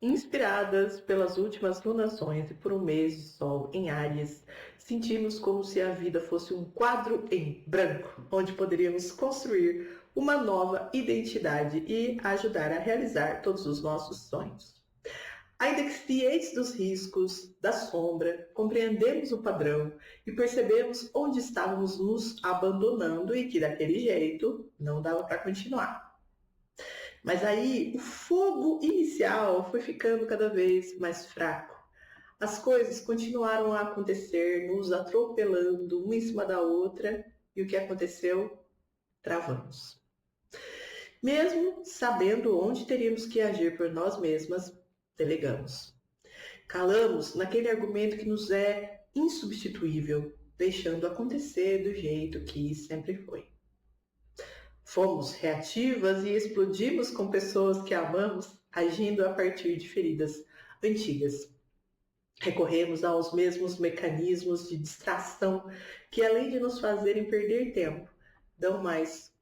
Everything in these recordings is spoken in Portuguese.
Inspiradas pelas últimas lunações e por um mês de sol em Áries, sentimos como se a vida fosse um quadro em branco, onde poderíamos construir uma nova identidade e ajudar a realizar todos os nossos sonhos. Ainda que cientes dos riscos, da sombra, compreendemos o padrão e percebemos onde estávamos nos abandonando e que daquele jeito não dava para continuar. Mas aí o fogo inicial foi ficando cada vez mais fraco. As coisas continuaram a acontecer, nos atropelando uma em cima da outra, e o que aconteceu? Travamos. Mesmo sabendo onde teríamos que agir por nós mesmas, delegamos. Calamos naquele argumento que nos é insubstituível, deixando acontecer do jeito que sempre foi. Fomos reativas e explodimos com pessoas que amamos, agindo a partir de feridas antigas. Recorremos aos mesmos mecanismos de distração que, além de nos fazerem perder tempo, dão mais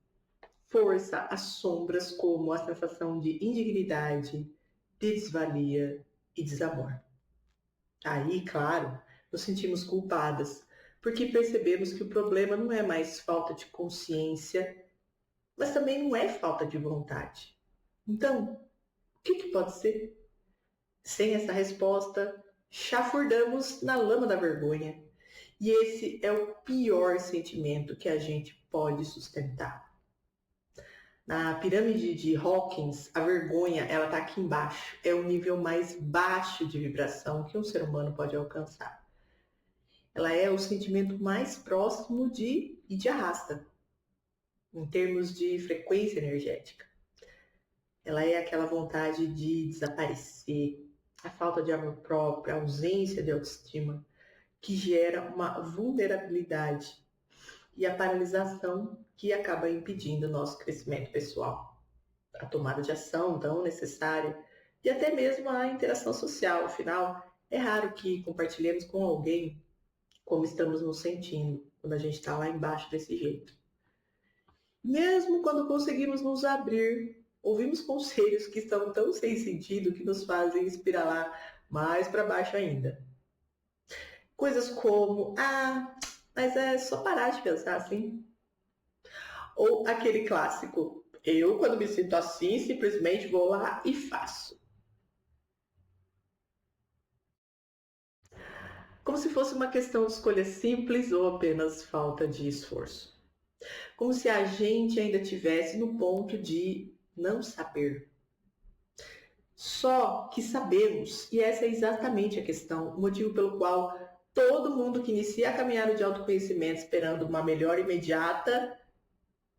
força às sombras, como a sensação de indignidade, de desvalia e desamor. Aí, claro, nos sentimos culpadas, porque percebemos que o problema não é mais falta de consciência, mas também não é falta de vontade. Então, o que pode ser? Sem essa resposta, chafurdamos na lama da vergonha. E esse é o pior sentimento que a gente pode sustentar. Na pirâmide de Hawkins, a vergonha ela está aqui embaixo. É o nível mais baixo de vibração que um ser humano pode alcançar. Ela é o sentimento mais próximo e de arrasta, em termos de frequência energética. Ela é aquela vontade de desaparecer, a falta de amor próprio, a ausência de autoestima, que gera uma vulnerabilidade e a paralisação que acaba impedindo o nosso crescimento pessoal, a tomada de ação tão necessária e até mesmo a interação social. Afinal, é raro que compartilhemos com alguém como estamos nos sentindo quando a gente está lá embaixo desse jeito. Mesmo quando conseguimos nos abrir, ouvimos conselhos que estão tão sem sentido que nos fazem espiralar mais para baixo ainda. Coisas como, mas é só parar de pensar assim. Ou aquele clássico, eu quando me sinto assim, simplesmente vou lá e faço. Como se fosse uma questão de escolha simples ou apenas falta de esforço. Como se a gente ainda estivesse no ponto de não saber. Só que sabemos, e essa é exatamente a questão, o motivo pelo qual todo mundo que inicia a caminhada de autoconhecimento esperando uma melhora imediata,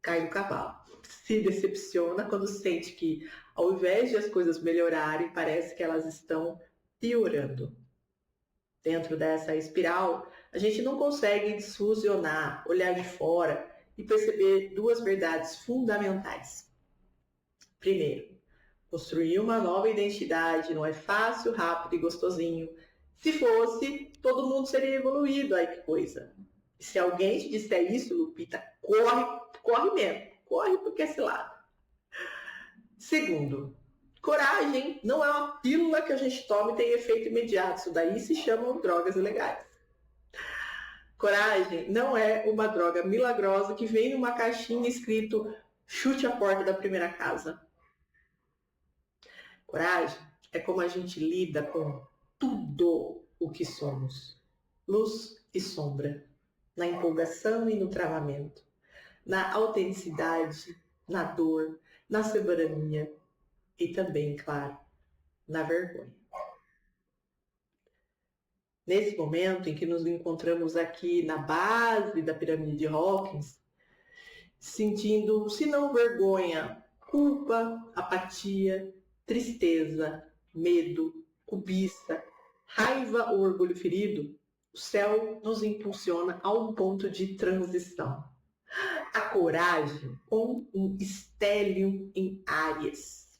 cai do cavalo. Se decepciona quando sente que, ao invés de as coisas melhorarem, parece que elas estão piorando. Dentro dessa espiral, a gente não consegue desfusionar, olhar de fora e perceber duas verdades fundamentais. Primeiro, construir uma nova identidade não é fácil, rápido e gostosinho. Se fosse, todo mundo seria evoluído. Ai, que coisa. E se alguém te disser isso, Lupita, corre mesmo. Corre porque esse lado. Segundo, coragem não é uma pílula que a gente toma e tem efeito imediato. Isso daí se chamam drogas ilegais. Coragem não é uma droga milagrosa que vem numa caixinha escrito chute a porta da primeira casa. Coragem é como a gente lida com tudo o que somos. Luz e sombra. Na empolgação e no travamento. Na autenticidade, na dor, na soberania e também, claro, na vergonha. Nesse momento em que nos encontramos aqui na base da pirâmide de Hawkins, sentindo, se não vergonha, culpa, apatia, tristeza, medo, cobiça, raiva ou orgulho ferido, o céu nos impulsiona a um ponto de transição. A coragem com um estélio em Áries.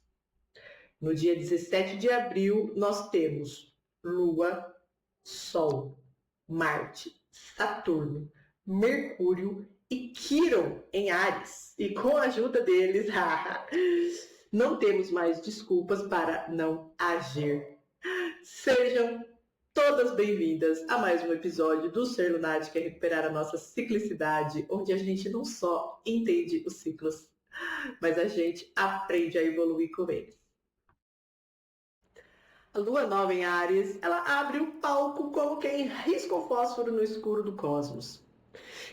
No dia 17 de abril, nós temos Lua, Sol, Marte, Saturno, Mercúrio e Quiron em Áries. E com a ajuda deles, Não temos mais desculpas para não agir. Sejam todas bem-vindas a mais um episódio do Ser Lunática e Recuperar a Nossa Ciclicidade, onde a gente não só entende os ciclos, mas a gente aprende a evoluir com eles. A lua nova em Áries, ela abre o palco como quem risca o fósforo no escuro do cosmos.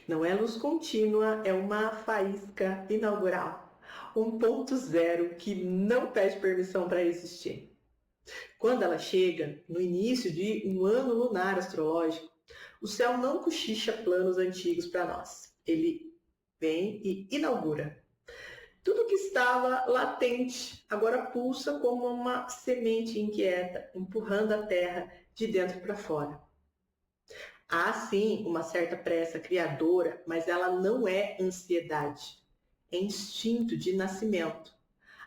Não é luz contínua, é uma faísca inaugural, um ponto zero que não pede permissão para existir. Quando ela chega, no início de um ano lunar astrológico, o céu não cochicha planos antigos para nós. Ele vem e inaugura. Tudo que estava latente agora pulsa como uma semente inquieta, empurrando a terra de dentro para fora. Há sim uma certa pressa criadora, mas ela não é ansiedade, é instinto de nascimento.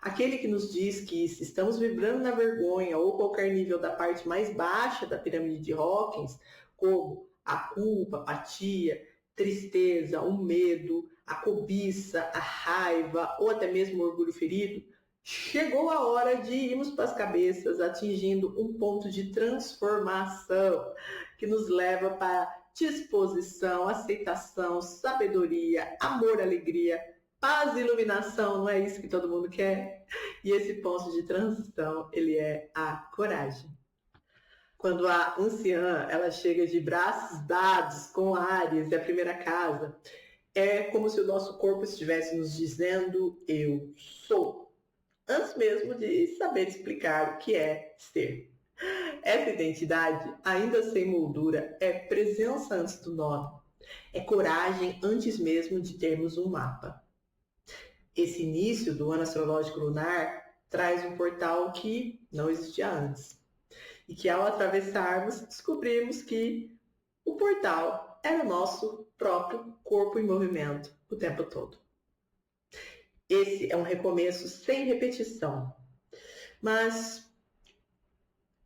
Aquele que nos diz que se estamos vibrando na vergonha ou qualquer nível da parte mais baixa da pirâmide de Hawkins, como a culpa, a apatia, tristeza, o medo, a cobiça, a raiva ou até mesmo o orgulho ferido, chegou a hora de irmos para as cabeças, atingindo um ponto de transformação que nos leva para disposição, aceitação, sabedoria, amor, alegria, paz e iluminação. Não é isso que todo mundo quer? E esse ponto de transição, ele é a coragem. Quando a anciã, ela chega de braços dados com Áries e a primeira casa, é como se o nosso corpo estivesse nos dizendo eu sou, antes mesmo de saber explicar o que é ser. Essa identidade, ainda sem moldura, é presença antes do nome. É coragem antes mesmo de termos um mapa. Esse início do ano astrológico lunar traz um portal que não existia antes. E que ao atravessarmos, descobrimos que o portal era o nosso próprio corpo em movimento o tempo todo. Esse é um recomeço sem repetição. Mas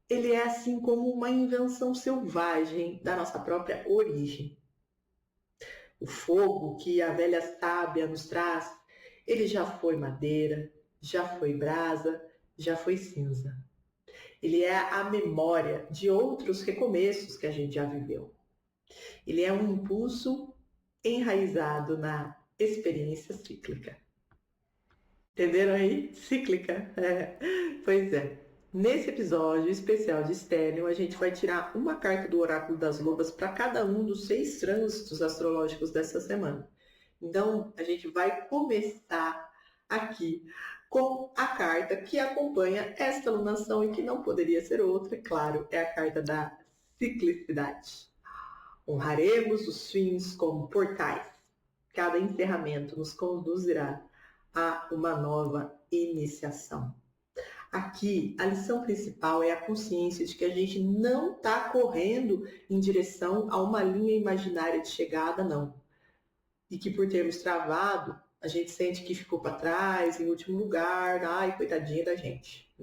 ele é assim como uma invenção selvagem da nossa própria origem. O fogo que a velha sábia nos traz, ele já foi madeira, já foi brasa, já foi cinza. Ele é a memória de outros recomeços que a gente já viveu. Ele é um impulso enraizado na experiência cíclica. Entenderam aí? Cíclica. Pois é. Nesse episódio especial de Stellium, a gente vai tirar uma carta do Oráculo das Lobas para cada um dos 6 trânsitos astrológicos dessa semana. Então, a gente vai começar aqui com a carta que acompanha esta lunação e que não poderia ser outra, é claro, é a carta da ciclicidade. Honraremos os fins como portais. Cada encerramento nos conduzirá a uma nova iniciação. Aqui, a lição principal é a consciência de que a gente não está correndo em direção a uma linha imaginária de chegada, não. E que por termos travado, a gente sente que ficou para trás, em último lugar, ai, coitadinha da gente.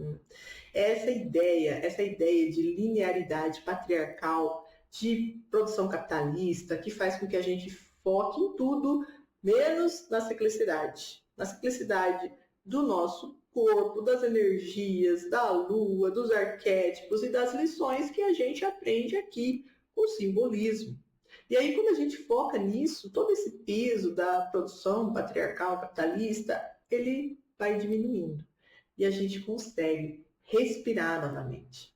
Essa ideia de linearidade patriarcal, de produção capitalista, que faz com que a gente foque em tudo, menos na ciclicidade. Na ciclicidade do nosso corpo, das energias, da lua, dos arquétipos e das lições que a gente aprende aqui com simbolismo. E aí, quando a gente foca nisso, todo esse peso da produção patriarcal capitalista, ele vai diminuindo. E a gente consegue respirar novamente.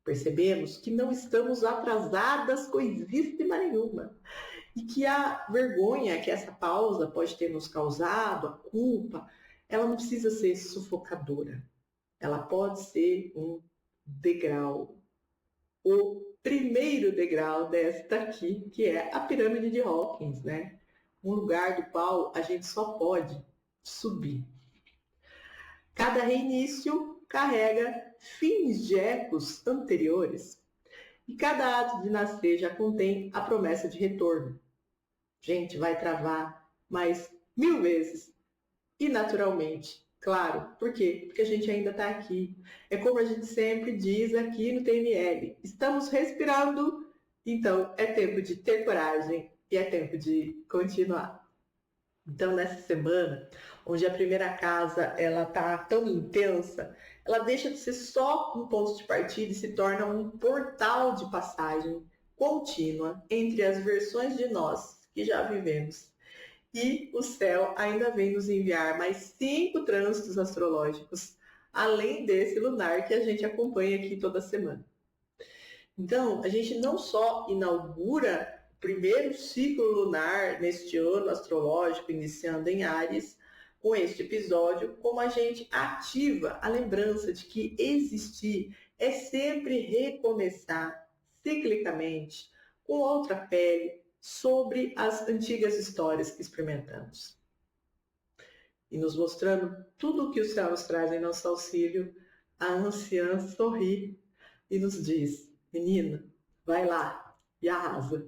Percebemos que não estamos atrasadas coisíssima nenhuma. E que a vergonha que essa pausa pode ter nos causado, a culpa, ela não precisa ser sufocadora. Ela pode ser um degrau. O primeiro degrau desta aqui, que é a pirâmide de Hawkins, né? Um lugar do qual a gente só pode subir. Cada reinício carrega fins de ecos anteriores. E cada ato de nascer já contém a promessa de retorno. Gente, vai travar mais 1000 vezes. E naturalmente, claro. Por quê? Porque a gente ainda está aqui. É como a gente sempre diz aqui no TML. Estamos respirando, então é tempo de ter coragem e é tempo de continuar. Então, nessa semana, onde a primeira casa ela tá tão intensa, ela deixa de ser só um ponto de partida e se torna um portal de passagem contínua entre as versões de nós que já vivemos. E o céu ainda vem nos enviar mais 5 trânsitos astrológicos, além desse lunar que a gente acompanha aqui toda semana. Então, a gente não só inaugura o primeiro ciclo lunar neste ano astrológico, iniciando em Áries, com este episódio, como a gente ativa a lembrança de que existir é sempre recomeçar ciclicamente, com outra pele, sobre as antigas histórias que experimentamos. E nos mostrando tudo o que o céu nos traz em nosso auxílio, a anciã sorri e nos diz: menina, vai lá e arrasa.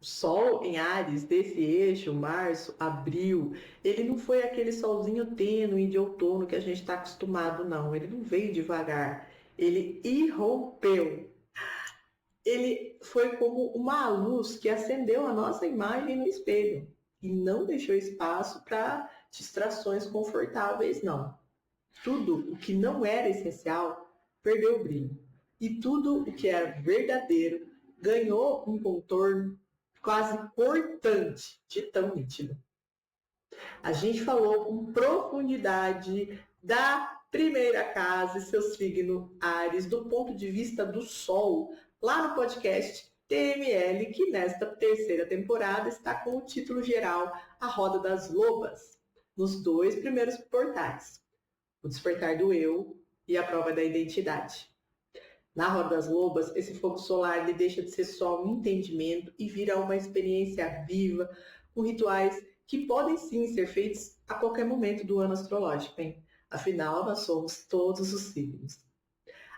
O Sol em Áries, desse eixo, março, abril, ele não foi aquele solzinho tênue de outono que a gente está acostumado, não. Ele não veio devagar, ele irrompeu. Ele foi como uma luz que acendeu a nossa imagem no espelho e não deixou espaço para distrações confortáveis, não. Tudo o que não era essencial perdeu o brilho. E tudo o que era verdadeiro ganhou um contorno quase cortante de tão nítido. A gente falou com profundidade da primeira casa e seu signo Áries, do ponto de vista do Sol, lá no podcast TML, que nesta terceira temporada está com o título geral A Roda das Lobas, nos 2 primeiros portais. O despertar do eu e a prova da identidade. Na Roda das Lobas, esse fogo solar ele deixa de ser só um entendimento e vira uma experiência viva, com rituais que podem sim ser feitos a qualquer momento do ano astrológico, hein? Afinal, nós somos todos os signos.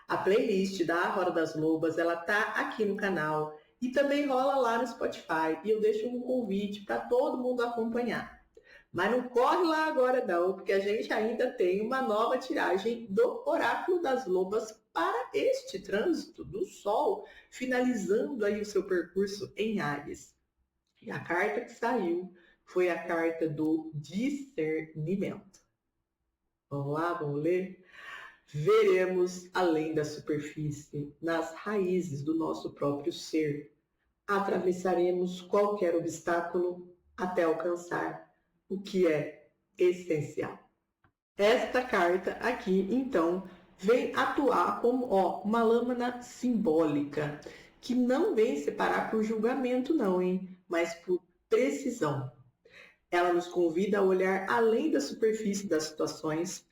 A playlist da Roda das Lobas, ela tá aqui no canal e também rola lá no Spotify. E eu deixo um convite para todo mundo acompanhar. Mas não corre lá agora não, porque a gente ainda tem uma nova tiragem do Oráculo das Lobas para este trânsito do Sol, finalizando aí o seu percurso em Áries. E a carta que saiu foi a carta do discernimento. Vamos lá, vamos ler? Veremos além da superfície, nas raízes do nosso próprio ser. Atravessaremos qualquer obstáculo até alcançar o que é essencial. Esta carta aqui, então, vem atuar como uma lâmina simbólica, que não vem separar por julgamento não, hein? Mas por precisão. Ela nos convida a olhar além da superfície das situações,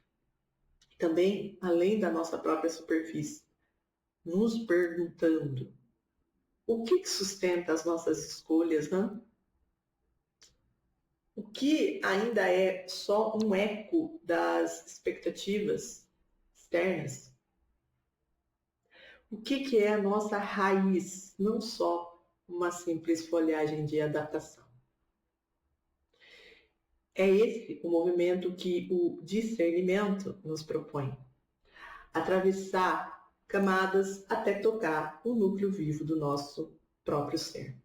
também além da nossa própria superfície, nos perguntando: o que sustenta as nossas escolhas, né? O que ainda é só um eco das expectativas externas? O que é a nossa raiz, não só uma simples folhagem de adaptação? É esse o movimento que o discernimento nos propõe. Atravessar camadas até tocar o núcleo vivo do nosso próprio ser.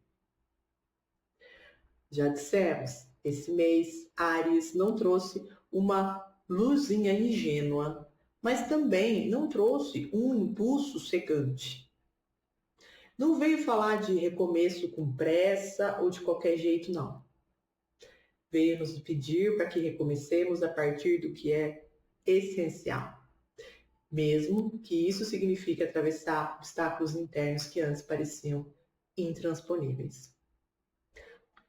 Já dissemos, esse mês Áries não trouxe uma luzinha ingênua, mas também não trouxe um impulso cegante. Não veio falar de recomeço com pressa ou de qualquer jeito, não. Veio nos pedir para que recomecemos a partir do que é essencial, mesmo que isso signifique atravessar obstáculos internos que antes pareciam intransponíveis.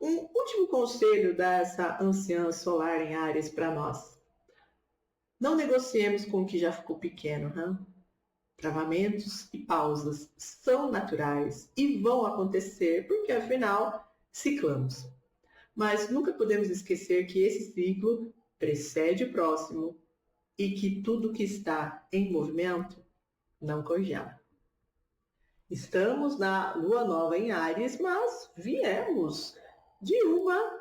Um último conselho dessa anciã solar em Áries para nós. Não negociemos com o que já ficou pequeno, hein? Travamentos e pausas são naturais e vão acontecer porque, afinal, ciclamos. Mas nunca podemos esquecer que esse ciclo precede o próximo e que tudo que está em movimento não congela. Estamos na lua nova em Áries, mas viemos de uma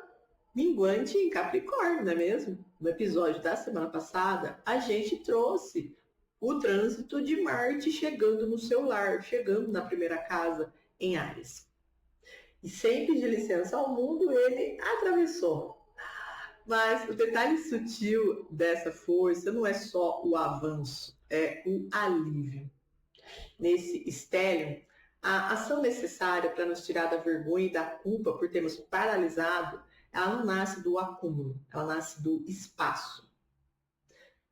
minguante em Capricórnio, não é mesmo? No episódio da semana passada, a gente trouxe o trânsito de Marte chegando no seu lar, chegando na primeira casa em Áries. E sem pedir licença ao mundo, ele atravessou. Mas o detalhe sutil dessa força não é só o avanço, é o alívio. Nesse stellium, a ação necessária para nos tirar da vergonha e da culpa por termos paralisado, ela não nasce do acúmulo, ela nasce do espaço.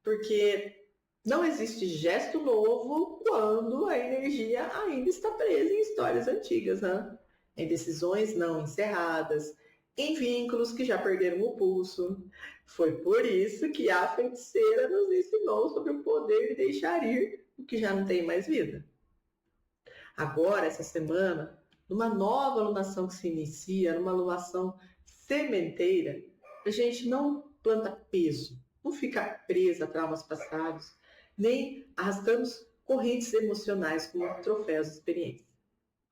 Porque não existe gesto novo quando a energia ainda está presa em histórias antigas, né? Em decisões não encerradas, em vínculos que já perderam o pulso. Foi por isso que a feiticeira nos ensinou sobre o poder de deixar ir o que já não tem mais vida. Agora, essa semana, numa nova alunação que se inicia, numa alunação sementeira, a gente não planta peso, não fica presa a traumas passados, nem arrastamos correntes emocionais como troféus de experiência.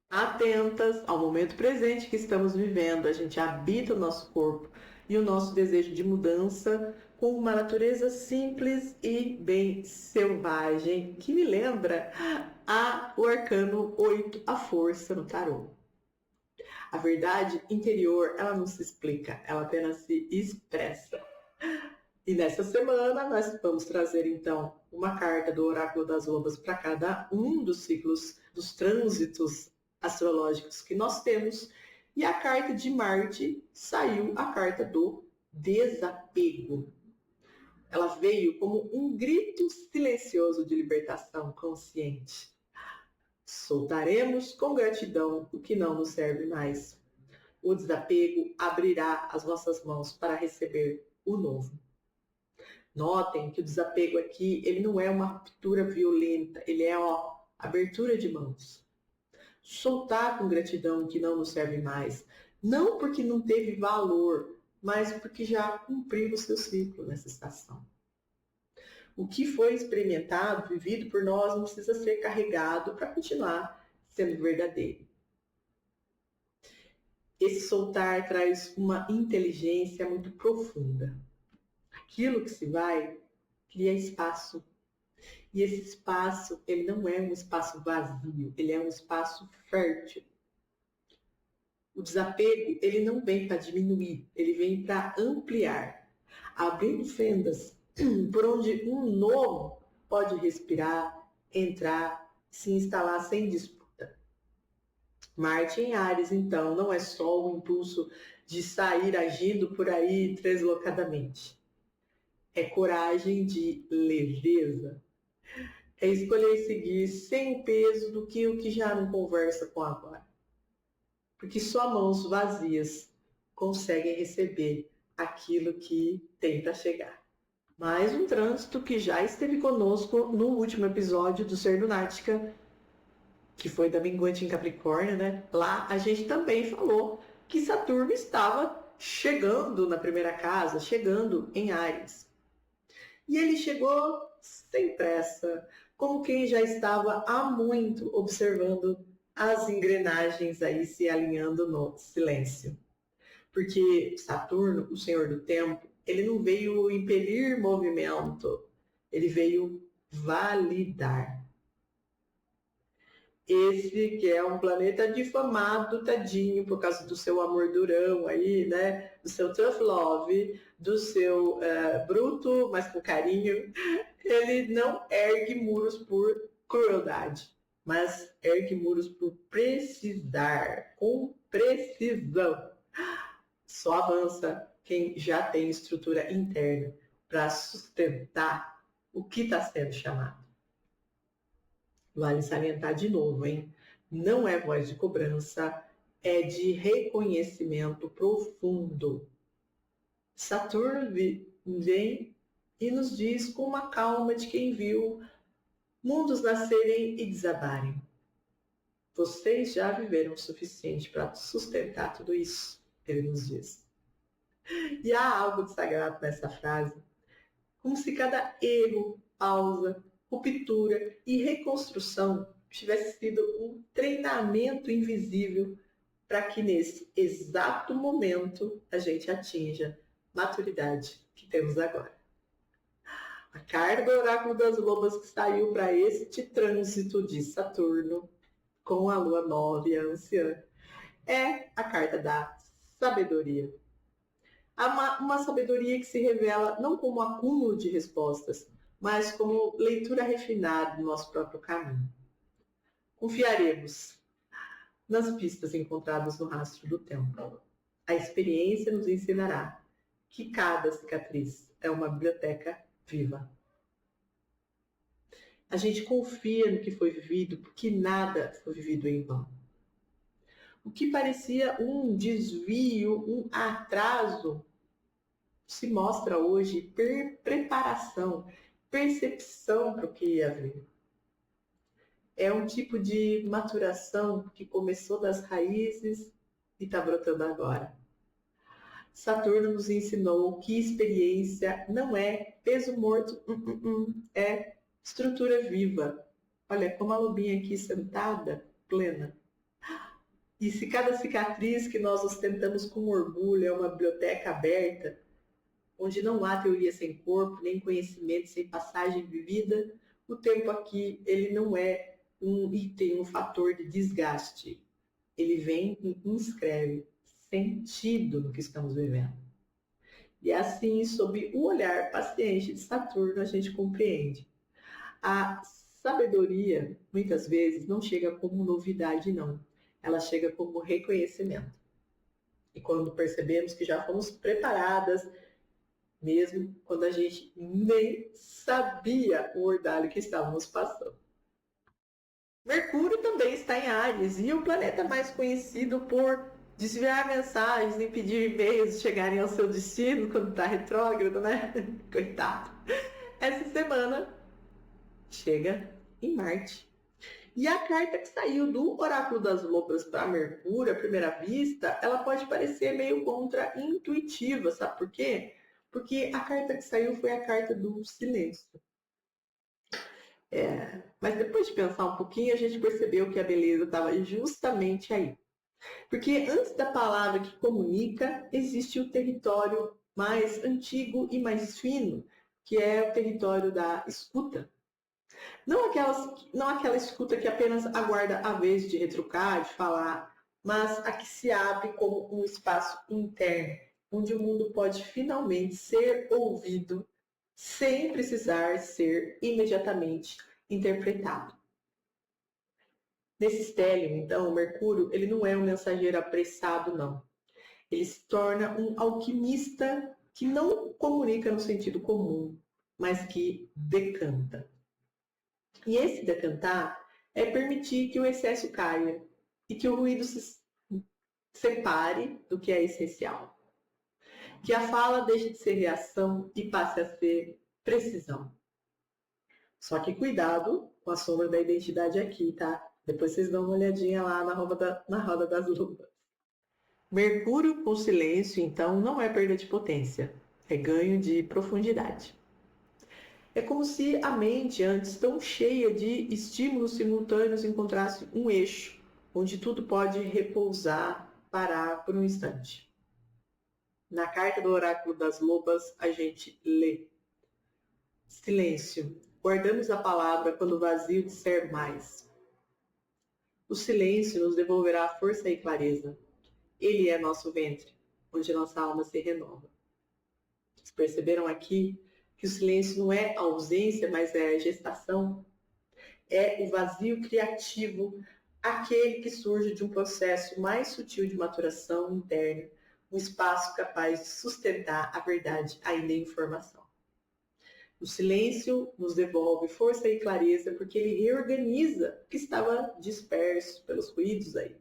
Atentas ao momento presente que estamos vivendo, a gente habita o nosso corpo e o nosso desejo de mudança com uma natureza simples e bem selvagem, que me lembra o arcano 8, a força no tarô. A verdade interior, ela não se explica, ela apenas se expressa. E nessa semana nós vamos trazer então uma carta do Oráculo das Lobas para cada um dos ciclos, dos trânsitos astrológicos que nós temos. E a carta de Marte saiu a carta do desapego. Ela veio como um grito silencioso de libertação consciente. Soltaremos com gratidão o que não nos serve mais. O desapego abrirá as nossas mãos para receber o novo. Notem que o desapego aqui, ele não é uma ruptura violenta, ele é abertura de mãos. Soltar com gratidão o que não nos serve mais, não porque não teve valor, mas porque já cumpriu o seu ciclo nessa estação. O que foi experimentado, vivido por nós, não precisa ser carregado para continuar sendo verdadeiro. Esse soltar traz uma inteligência muito profunda. Aquilo que se vai cria espaço. E esse espaço, ele não é um espaço vazio, ele é um espaço fértil. O desapego, ele não vem para diminuir, ele vem para ampliar, abrindo fendas por onde um novo pode respirar, entrar, se instalar sem disputa. Marte em Áries, então, não é só o impulso de sair agindo por aí deslocadamente. É coragem de leveza. É escolher seguir sem o peso do que o que já não conversa com agora. Porque só mãos vazias conseguem receber aquilo que tem para chegar. Mais um trânsito que já esteve conosco no último episódio do Ser Lunática, que foi da minguante em Capricórnio, né? Lá a gente também falou que Saturno estava chegando na primeira casa, chegando em Áries. E ele chegou sem pressa, como quem já estava há muito observando as engrenagens aí se alinhando no silêncio. Porque Saturno, o senhor do tempo, ele não veio impelir movimento, ele veio validar. Esse que é um planeta difamado, tadinho, por causa do seu amor durão aí, né? Do seu tough love, do seu bruto, mas com carinho. Ele não ergue muros por crueldade, mas ergue muros por precisar, com precisão. Só avança quem já tem estrutura interna para sustentar o que está sendo chamado. Vale salientar de novo, hein? Não é voz de cobrança, é de reconhecimento profundo. Saturno vem e nos diz com uma calma de quem viu mundos nascerem e desabarem. Vocês já viveram o suficiente para sustentar tudo isso, ele nos diz. E há algo de sagrado nessa frase, como se cada erro, pausa, ruptura e reconstrução tivesse sido um treinamento invisível para que nesse exato momento a gente atinja a maturidade que temos agora. A carta do Oráculo das Lobas que saiu para este trânsito de Saturno com a Lua nova e a Anciã é a carta da sabedoria. Há uma sabedoria que se revela não como acúmulo de respostas, mas como leitura refinada do nosso próprio caminho. Confiaremos nas pistas encontradas no rastro do tempo. A experiência nos ensinará que cada cicatriz é uma biblioteca viva. A gente confia no que foi vivido, porque nada foi vivido em vão. O que parecia um desvio, um atraso, se mostra hoje preparação, percepção para o que ia vir. É um tipo de maturação que começou das raízes e está brotando agora. Saturno nos ensinou que experiência não é peso morto, é estrutura viva. Olha, como a lobinha aqui sentada, plena. E se cada cicatriz que nós ostentamos com orgulho é uma biblioteca aberta, onde não há teoria sem corpo, nem conhecimento sem passagem vivida, o tempo aqui ele não é um item, um fator de desgaste. Ele vem e inscreve sentido no que estamos vivendo. E assim, sob o olhar paciente de Saturno, a gente compreende. A sabedoria, muitas vezes, não chega como novidade, não. Ela chega como reconhecimento. E quando percebemos que já fomos preparadas, mesmo quando a gente nem sabia o ordalho que estávamos passando. Mercúrio também está em Áries, e o planeta mais conhecido por desviar mensagens, impedir e-mails de chegarem ao seu destino quando está retrógrado, né? Coitado. Essa semana chega em Marte. E a carta que saiu do Oráculo das Lobas para Mercúrio, à primeira vista, ela pode parecer meio contra-intuitiva, sabe por quê? Porque a carta que saiu foi a carta do silêncio. Mas depois de pensar um pouquinho, a gente percebeu que a beleza estava justamente aí. Porque antes da palavra que comunica, existe o território mais antigo e mais fino, que é o território da escuta. Não aquela escuta que apenas aguarda a vez de retrucar, de falar, mas a que se abre como um espaço interno, onde o mundo pode finalmente ser ouvido sem precisar ser imediatamente interpretado. Nesse estélio, então, o Mercúrio, ele não é um mensageiro apressado, não. Ele se torna um alquimista que não comunica no sentido comum, mas que decanta. E esse decantar é permitir que o excesso caia e que o ruído se separe do que é essencial. Que a fala deixe de ser reação e passe a ser precisão. Só que cuidado com a sombra da identidade aqui, tá? Depois vocês dão uma olhadinha lá na roda das luvas. Mercúrio com silêncio, então, não é perda de potência, é ganho de profundidade. É como se a mente, antes tão cheia de estímulos simultâneos, encontrasse um eixo, onde tudo pode repousar, parar por um instante. Na carta do Oráculo das Lobas, a gente lê: silêncio. Guardamos a palavra quando o vazio disser mais. O silêncio nos devolverá força e clareza. Ele é nosso ventre, onde nossa alma se renova. Vocês perceberam aqui que o silêncio não é a ausência, mas é a gestação? É o vazio criativo, aquele que surge de um processo mais sutil de maturação interna, um espaço capaz de sustentar a verdade ainda em formação. O silêncio nos devolve força e clareza porque ele reorganiza o que estava disperso pelos ruídos aí,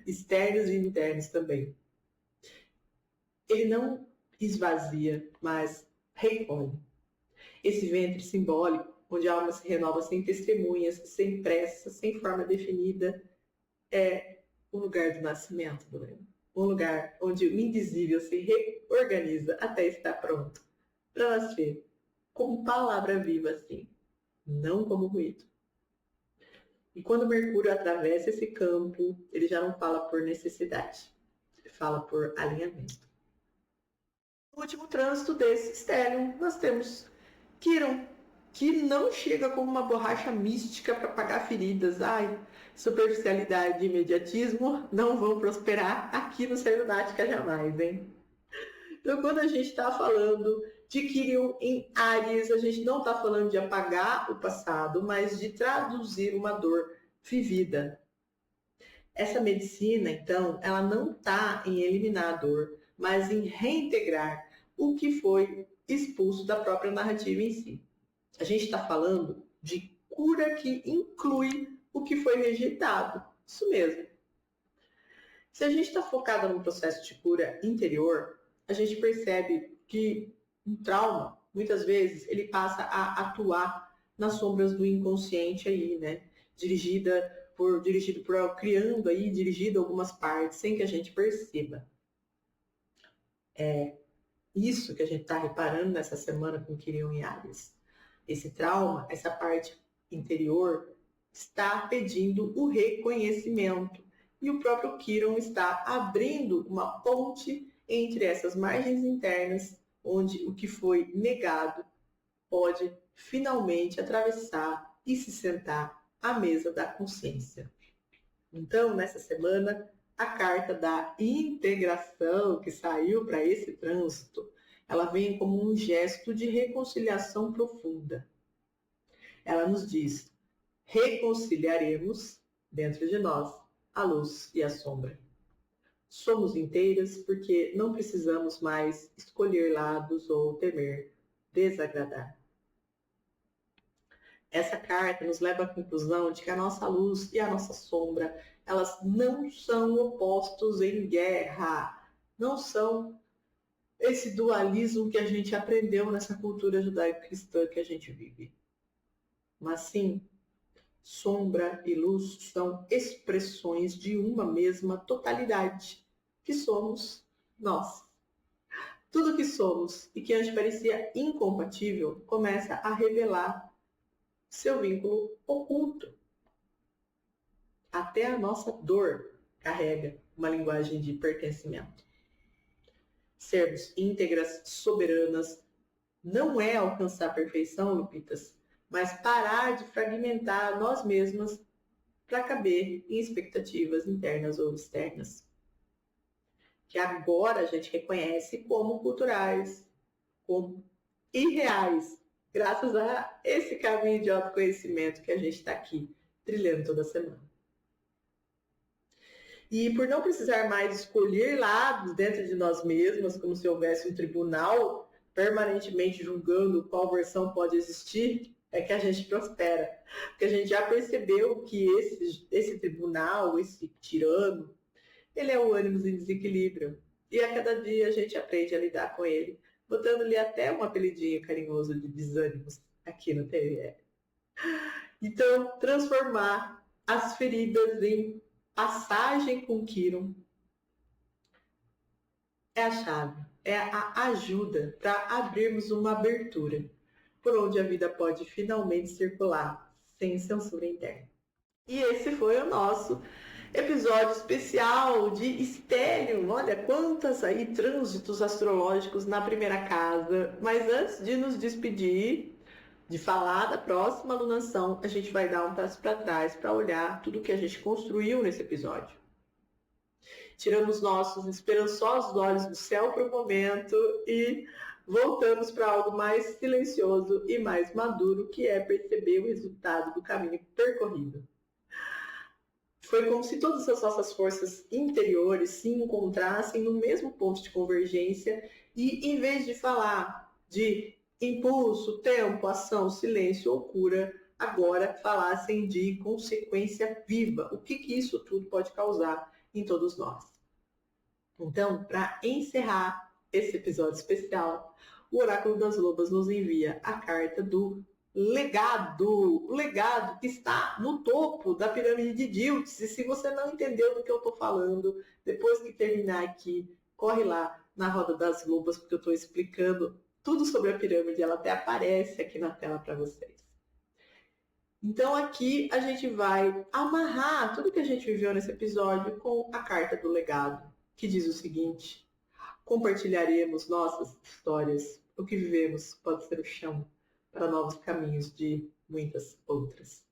externos e internos também. Ele não esvazia, mas recolhe. Esse ventre simbólico, onde a alma se renova sem testemunhas, sem pressa, sem forma definida, é o lugar do nascimento do Lema. Um lugar onde o invisível se reorganiza até estar pronto para nascer. Como palavra viva, assim, não como ruído. E quando Mercúrio atravessa esse campo, ele já não fala por necessidade, ele fala por alinhamento. No último trânsito desse estélio, nós temos Quirón, que não chega como uma borracha mística para apagar feridas. Ai, superficialidade e imediatismo não vão prosperar aqui no Ser Lunática jamais, hein? Então, quando a gente está falando de Quirion em Áries, a gente não está falando de apagar o passado, mas de traduzir uma dor vivida. Essa medicina, então, ela não está em eliminar a dor, mas em reintegrar o que foi expulso da própria narrativa em si. A gente está falando de cura que inclui o que foi rejeitado. Isso mesmo. Se a gente está focado num processo de cura interior, a gente percebe que um trauma, muitas vezes, ele passa a atuar nas sombras do inconsciente aí, né? Dirigido dirigido algumas partes sem que a gente perceba. É isso que a gente está reparando nessa semana com Quirion e Áries. Esse trauma, essa parte interior, está pedindo o reconhecimento. E o próprio Quirion está abrindo uma ponte entre essas margens internas, onde o que foi negado pode finalmente atravessar e se sentar à mesa da consciência. Então, nessa semana, a carta da integração que saiu para esse trânsito, ela vem como um gesto de reconciliação profunda. Ela nos diz: reconciliaremos dentro de nós a luz e a sombra. Somos inteiras porque não precisamos mais escolher lados ou temer desagradar. Essa carta nos leva à conclusão de que a nossa luz e a nossa sombra, elas não são opostos em guerra, não são esse dualismo que a gente aprendeu nessa cultura judaico-cristã que a gente vive. Mas sim, sombra e luz são expressões de uma mesma totalidade, que somos nós. Tudo que somos e que antes parecia incompatível começa a revelar seu vínculo oculto. Até a nossa dor carrega uma linguagem de pertencimento. Sermos íntegras, soberanas, não é alcançar a perfeição, Lupitas, mas parar de fragmentar nós mesmas para caber em expectativas internas ou externas, que agora a gente reconhece como culturais, como irreais, graças a esse caminho de autoconhecimento que a gente está aqui trilhando toda semana. E por não precisar mais escolher lados dentro de nós mesmas, como se houvesse um tribunal permanentemente julgando qual versão pode existir, é que a gente prospera. Porque a gente já percebeu que esse tribunal, esse tirano, ele é o ânimo em desequilíbrio. E a cada dia a gente aprende a lidar com ele, botando-lhe até um apelidinho carinhoso de desânimos aqui no TVE. Então, transformar as feridas em passagem com Quirion é a chave, é a ajuda para abrirmos uma abertura por onde a vida pode finalmente circular sem censura interna. E esse foi o nosso episódio especial de Stellium. Olha quantas aí trânsitos astrológicos na primeira casa. Mas antes de nos despedir, de falar da próxima alunação, a gente vai dar um passo para trás para olhar tudo que a gente construiu nesse episódio. Tiramos nossos esperançosos olhos do céu para o momento e voltamos para algo mais silencioso e mais maduro, que é perceber o resultado do caminho percorrido. Foi como se todas as nossas forças interiores se encontrassem no mesmo ponto de convergência e, em vez de falar de impulso, tempo, ação, silêncio ou cura, agora falassem de consequência viva. O que isso tudo pode causar em todos nós. Então, para encerrar esse episódio especial, o Oráculo das Lobas nos envia a carta do legado. O legado que está no topo da pirâmide de Diltz. E se você não entendeu do que eu estou falando, depois que terminar aqui, corre lá na Roda das Lobas, porque eu estou explicando tudo sobre a pirâmide. Ela até aparece aqui na tela para vocês. Então aqui a gente vai amarrar tudo que a gente viveu nesse episódio com a carta do legado, que diz o seguinte: compartilharemos nossas histórias. O que vivemos pode ser o chão para novos caminhos de muitas outras.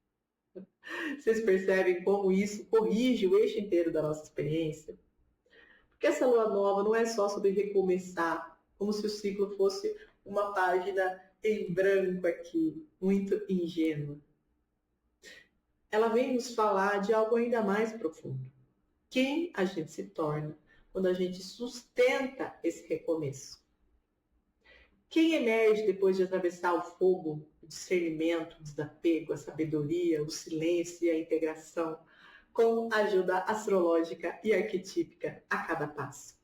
Vocês percebem como isso corrige o eixo inteiro da nossa experiência? Porque essa lua nova não é só sobre recomeçar, como se o ciclo fosse uma página em branco aqui, muito ingênua. Ela vem nos falar de algo ainda mais profundo. Quem a gente se torna quando a gente sustenta esse recomeço? Quem emerge depois de atravessar o fogo, o discernimento, o desapego, a sabedoria, o silêncio e a integração, com ajuda astrológica e arquetípica a cada passo?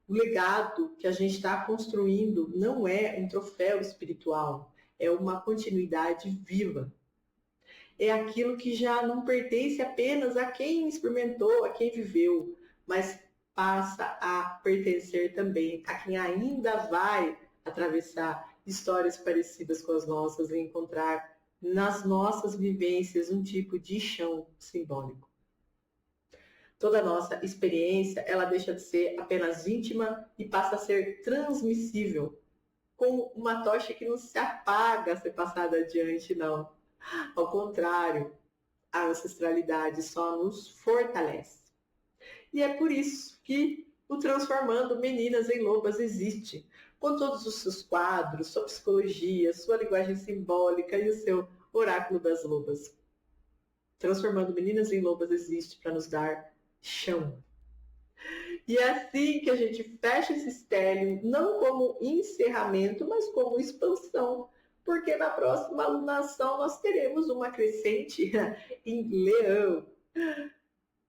O legado que a gente está construindo não é um troféu espiritual, é uma continuidade viva. É aquilo que já não pertence apenas a quem experimentou, a quem viveu, mas passa a pertencer também a quem ainda vai atravessar histórias parecidas com as nossas e encontrar nas nossas vivências um tipo de chão simbólico. Toda a nossa experiência, ela deixa de ser apenas íntima e passa a ser transmissível, com uma tocha que não se apaga a ser passada adiante, não. Ao contrário, a ancestralidade só nos fortalece. E é por isso que o Transformando Meninas em Lobas existe, com todos os seus quadros, sua psicologia, sua linguagem simbólica e o seu oráculo das lobas. Transformando Meninas em Lobas existe para nos dar chão. E é assim que a gente fecha esse estélio, não como encerramento, mas como expansão. Porque na próxima alunação nós teremos uma crescente em Leão.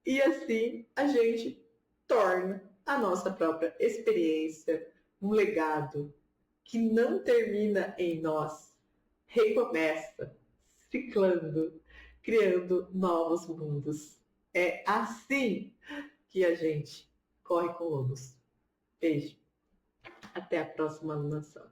E assim a gente torna a nossa própria experiência um legado que não termina em nós, recomeça, ciclando, criando novos mundos. É assim que a gente corre com lobos. Beijo. Até a próxima alunação.